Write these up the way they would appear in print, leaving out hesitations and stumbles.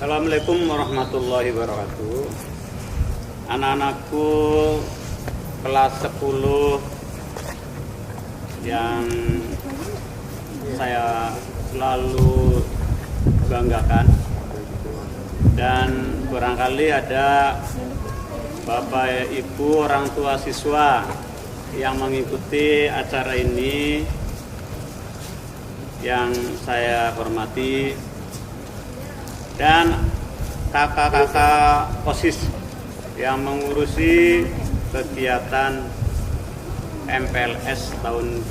Assalamualaikum warahmatullahi wabarakatuh. Anak-anakku kelas 10 yang saya selalu banggakan, dan barangkali ada Bapak Ibu orang tua siswa yang mengikuti acara ini yang saya hormati, dan kakak-kakak OSIS yang mengurusi kegiatan MPLS tahun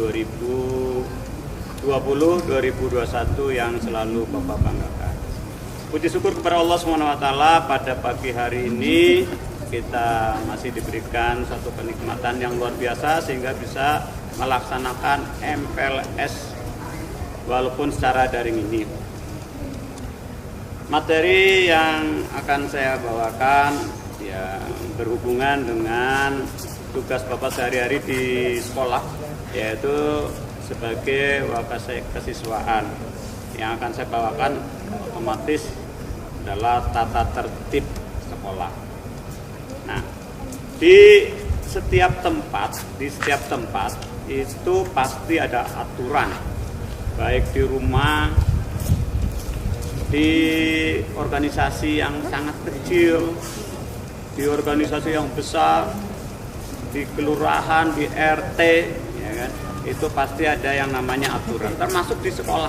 2020-2021 yang selalu Bapak banggakan. Puji syukur kepada Allah SWT, pada pagi hari ini kita masih diberikan satu kenikmatan yang luar biasa sehingga bisa melaksanakan MPLS walaupun secara daring ini. Materi yang akan saya bawakan ya berhubungan dengan tugas Bapak sehari-hari di sekolah, yaitu sebagai wakasiswaan. Yang akan saya bawakan otomatis adalah tata tertib sekolah. Nah, di setiap tempat itu pasti ada aturan, baik di rumah, di organisasi yang sangat kecil, di organisasi yang besar, di kelurahan, di RT, ya kan? Itu pasti ada yang namanya aturan, termasuk di sekolah.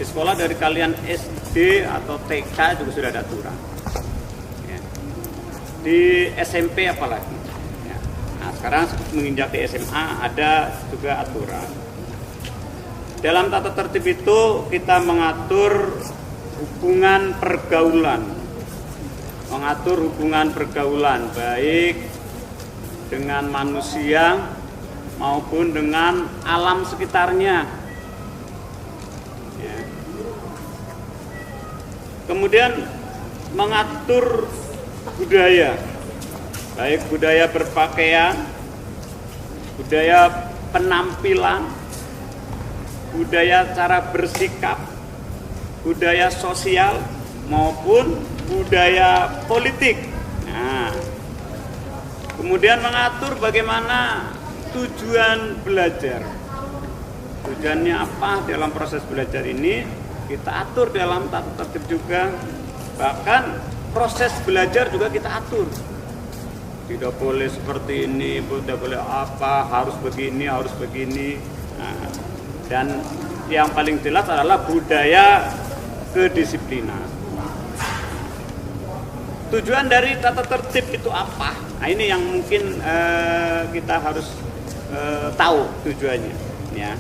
Di sekolah dari kalian SD atau TK juga sudah ada aturan. Ya. Di SMP apalagi. Ya. Nah, sekarang menginjak di SMA ada juga aturan. Dalam tata tertib itu kita mengatur hubungan pergaulan baik dengan manusia maupun dengan alam sekitarnya. Ya. Kemudian mengatur budaya, baik budaya berpakaian, budaya penampilan, budaya cara bersikap, budaya sosial maupun budaya politik. Nah, kemudian mengatur bagaimana tujuan belajar. Tujuannya apa dalam proses belajar ini kita atur dalam tata tertib juga. Bahkan proses belajar juga kita atur. Tidak boleh seperti ini, tidak boleh apa, harus begini, harus begini. Nah, dan yang paling jelas adalah budaya kedisiplinan. Tujuan dari tata tertib itu apa? Nah, ini yang mungkin kita harus tahu tujuannya. Ya.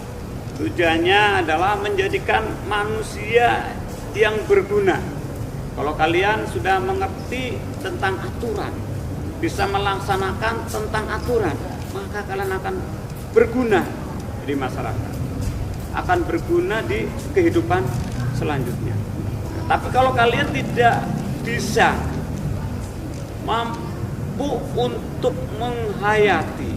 Tujuannya adalah menjadikan manusia yang berguna. Kalau kalian sudah mengerti tentang aturan, bisa melaksanakan tentang aturan, maka kalian akan berguna di masyarakat, akan berguna di kehidupan selanjutnya. Tapi kalau kalian tidak bisa mampu untuk menghayati,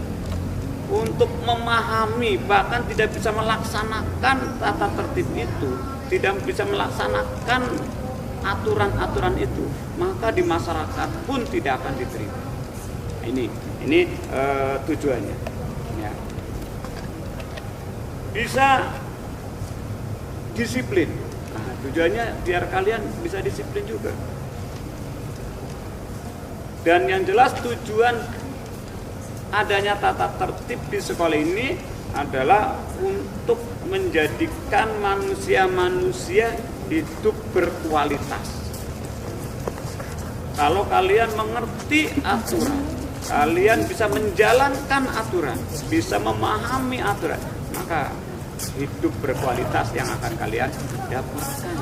untuk memahami, bahkan tidak bisa melaksanakan tata tertib itu, tidak bisa melaksanakan aturan-aturan itu, maka di masyarakat pun tidak akan diterima. Ini tujuannya. Ya. Bisa disiplin. Nah, tujuannya biar kalian bisa disiplin juga. Dan yang jelas tujuan adanya tata tertib di sekolah ini adalah untuk menjadikan manusia-manusia hidup berkualitas. Kalau kalian mengerti aturan, kalian bisa menjalankan aturan, bisa memahami aturan, maka hidup berkualitas yang akan kalian dapatkan.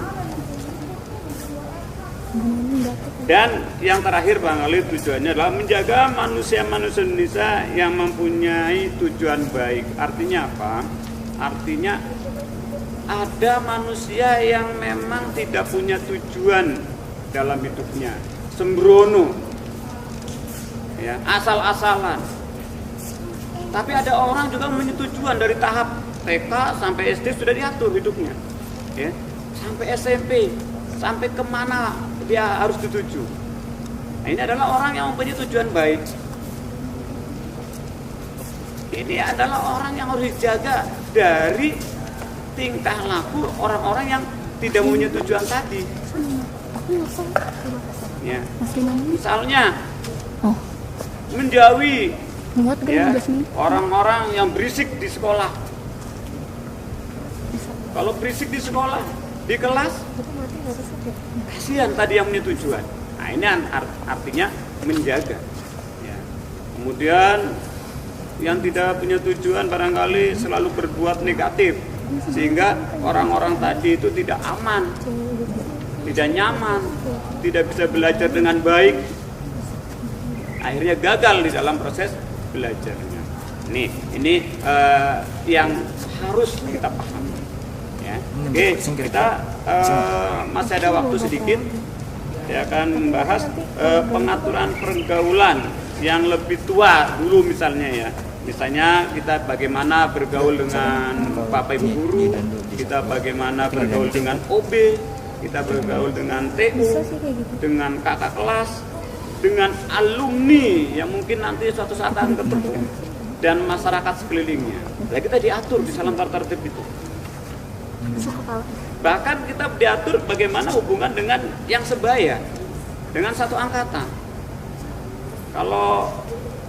Dan yang terakhir barangkali tujuannya adalah menjaga manusia-manusia Indonesia yang mempunyai tujuan baik. Artinya apa? Artinya ada manusia yang memang tidak punya tujuan dalam hidupnya, sembrono, ya, asal-asalan. Tapi ada orang juga mempunyai tujuan dari tahap TK sampai SD sudah diatur hidupnya, ya, sampai SMP, sampai kemana dia harus dituju. Nah, ini adalah orang yang mempunyai tujuan baik. Ini adalah orang yang harus dijaga dari tingkah laku orang-orang yang tidak mempunyai tujuan tadi. Ya. Misalnya menjauhi ya, orang-orang yang berisik di sekolah. Kalau berisik di sekolah, di kelas, kasihan tadi yang punya tujuan. Nah, ini artinya menjaga. Ya. Kemudian yang tidak punya tujuan barangkali selalu berbuat negatif, sehingga orang-orang tadi itu tidak aman, tidak nyaman, tidak bisa belajar dengan baik, akhirnya gagal di dalam proses belajarnya. Ini yang harus kita pahami. Ya. Oke, kita masih ada waktu sedikit. Saya akan membahas pengaturan pergaulan yang lebih tua dulu misalnya ya. Misalnya kita bagaimana bergaul dengan Bapak Ibu guru, kita bagaimana bergaul dengan OB, kita bergaul dengan TU, dengan kakak kelas, dengan alumni yang mungkin nanti suatu saat akan ketemu, dan masyarakat sekelilingnya. Nah, kita diatur di dalam tata tertib itu. Bahkan kita diatur bagaimana hubungan dengan yang sebaya, dengan satu angkatan. Kalau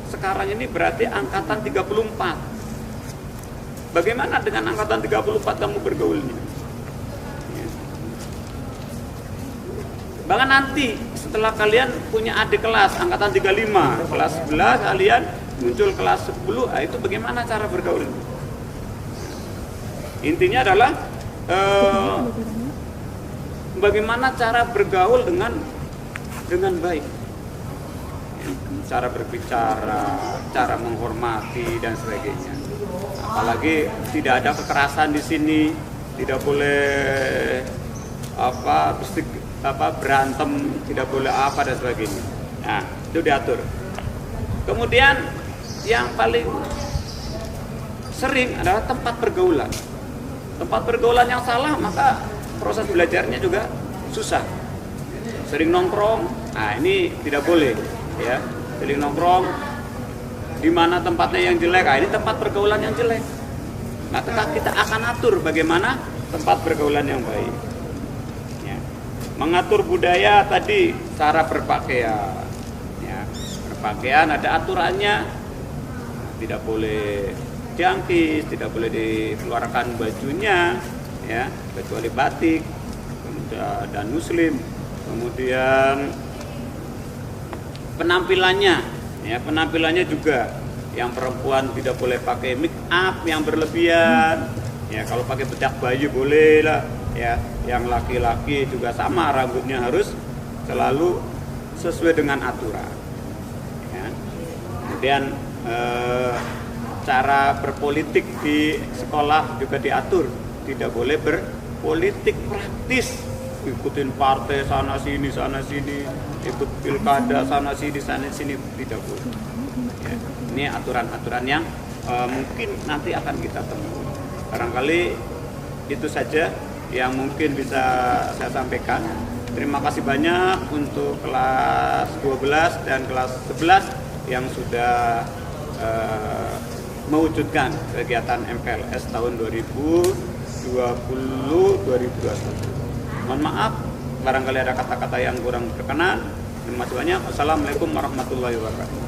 sekarang ini berarti angkatan 34. Bagaimana dengan angkatan 34 kamu bergaulnya? Bahkan nanti setelah kalian punya adik kelas angkatan 35, kelas 11 kalian muncul kelas 10, itu bagaimana cara bergaul? Intinya adalah bagaimana cara bergaul dengan baik. Cara berbicara, cara menghormati dan sebagainya. Apalagi tidak ada kekerasan di sini, tidak boleh berantem, tidak boleh apa dan sebagainya. Nah, itu diatur. Kemudian yang paling sering adalah tempat pergaulan. Tempat pergaulan yang salah, maka proses belajarnya juga susah. Sering nongkrong, nah ini tidak boleh, ya. Sering nongkrong, di mana tempatnya yang jelek, ini tempat pergaulan yang jelek. Nah, kita akan atur bagaimana tempat pergaulan yang baik. Ya. Mengatur budaya tadi, cara berpakaian. Ya. Berpakaian ada aturannya, tidak boleh jangkis, tidak boleh dikeluarkan bajunya, ya, kecuali batik dan muslim. Kemudian penampilannya juga, yang perempuan tidak boleh pakai make up yang berlebihan, ya, kalau pakai bedak bayi boleh lah, ya, yang laki-laki juga sama, rambutnya harus selalu sesuai dengan aturan, ya. Kemudian cara berpolitik di sekolah juga diatur, tidak boleh berpolitik praktis, ikutin partai sana sini, ikut pilkada sana sini, tidak boleh. Ya, ini aturan-aturan yang mungkin nanti akan kita temui. Barangkali itu saja yang mungkin bisa saya sampaikan. Terima kasih banyak untuk kelas 12 dan kelas 11 yang sudah mewujudkan kegiatan MPLS tahun 2020-2021. Mohon maaf, barangkali ada kata-kata yang kurang berkenan. Terima kasih banyak. Wassalamualaikum warahmatullahi wabarakatuh.